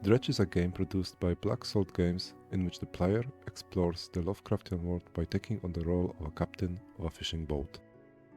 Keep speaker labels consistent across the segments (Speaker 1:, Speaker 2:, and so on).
Speaker 1: Dredge is a game produced by Black Salt Games in which the player explores the Lovecraftian world by taking on the role of a captain of a fishing boat.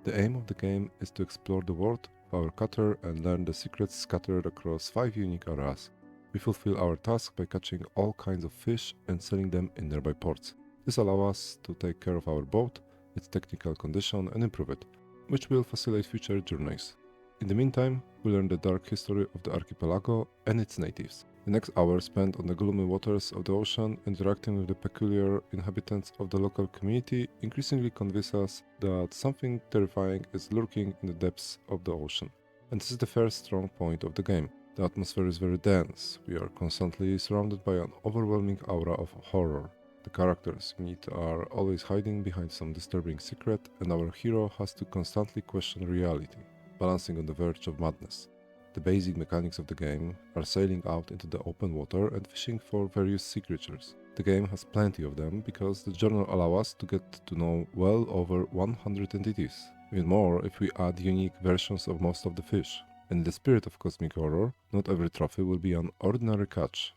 Speaker 1: The aim of the game is to explore the world of our cutter and learn the secrets scattered across 5 unique areas. We fulfill our task by catching all kinds of fish and selling them in nearby ports. This allows us to take care of our boat, its technical condition, and improve it, which will facilitate future journeys. In the meantime, we learn the dark history of the archipelago and its natives. The next hour spent on the gloomy waters of the ocean, interacting with the peculiar inhabitants of the local community, increasingly convince us that something terrifying is lurking in the depths of the ocean. And this is the first strong point of the game. The atmosphere is very dense. We are constantly surrounded by an overwhelming aura of horror. The characters we meet are always hiding behind some disturbing secret, and our hero has to constantly question reality, balancing on the verge of madness. The basic mechanics of the game are sailing out into the open water and fishing for various sea creatures. The game has plenty of them because the journal allows us to get to know well over 100 entities. Even more if we add unique versions of most of the fish. And in the spirit of cosmic horror, not every trophy will be an ordinary catch.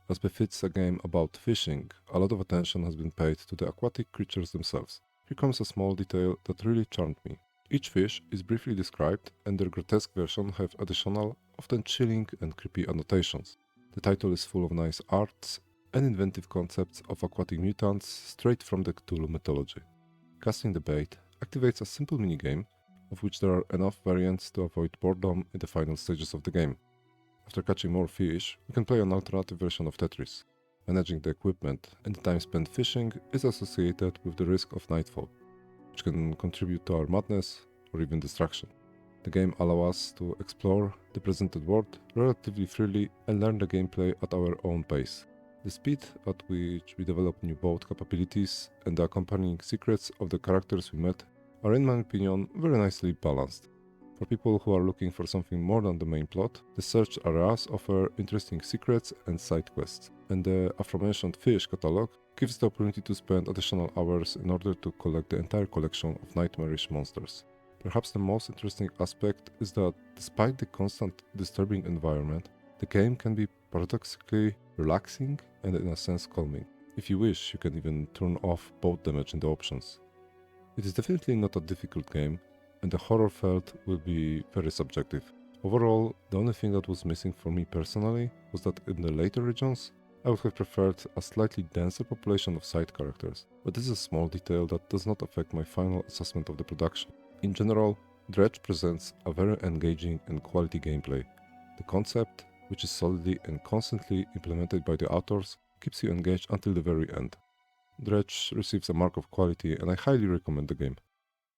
Speaker 1: As befits a game about fishing, a lot of attention has been paid to the aquatic creatures themselves. Here comes a small detail that really charmed me. Each fish is briefly described, and their grotesque version have additional, often chilling and creepy annotations. The title is full of nice arts and inventive concepts of aquatic mutants straight from the Cthulhu mythology. Casting the bait activates a simple minigame, of which there are enough variants to avoid boredom in the final stages of the game. After catching more fish, we can play an alternative version of Tetris. Managing the equipment and the time spent fishing is associated with the risk of nightfall, which can contribute to our madness or even destruction. The game allows us to explore the presented world relatively freely and learn the gameplay at our own pace. The speed at which we develop new boat capabilities and the accompanying secrets of the characters we met are, in my opinion, very nicely balanced. For people who are looking for something more than the main plot, the search areas offer interesting secrets and side quests, and the aforementioned fish catalog gives the opportunity to spend additional hours in order to collect the entire collection of nightmarish monsters. Perhaps the most interesting aspect is that despite the constant disturbing environment, the game can be paradoxically relaxing and in a sense calming. If you wish, you can even turn off boat damage in the options. It is definitely not a difficult game, and the horror felt will be very subjective. Overall, the only thing that was missing for me personally was that in the later regions, I would have preferred a slightly denser population of side characters, but this is a small detail that does not affect my final assessment of the production. In general, Dredge presents a very engaging and quality gameplay. The concept, which is solidly and constantly implemented by the authors, keeps you engaged until the very end. Dredge receives a mark of quality, and I highly recommend the game.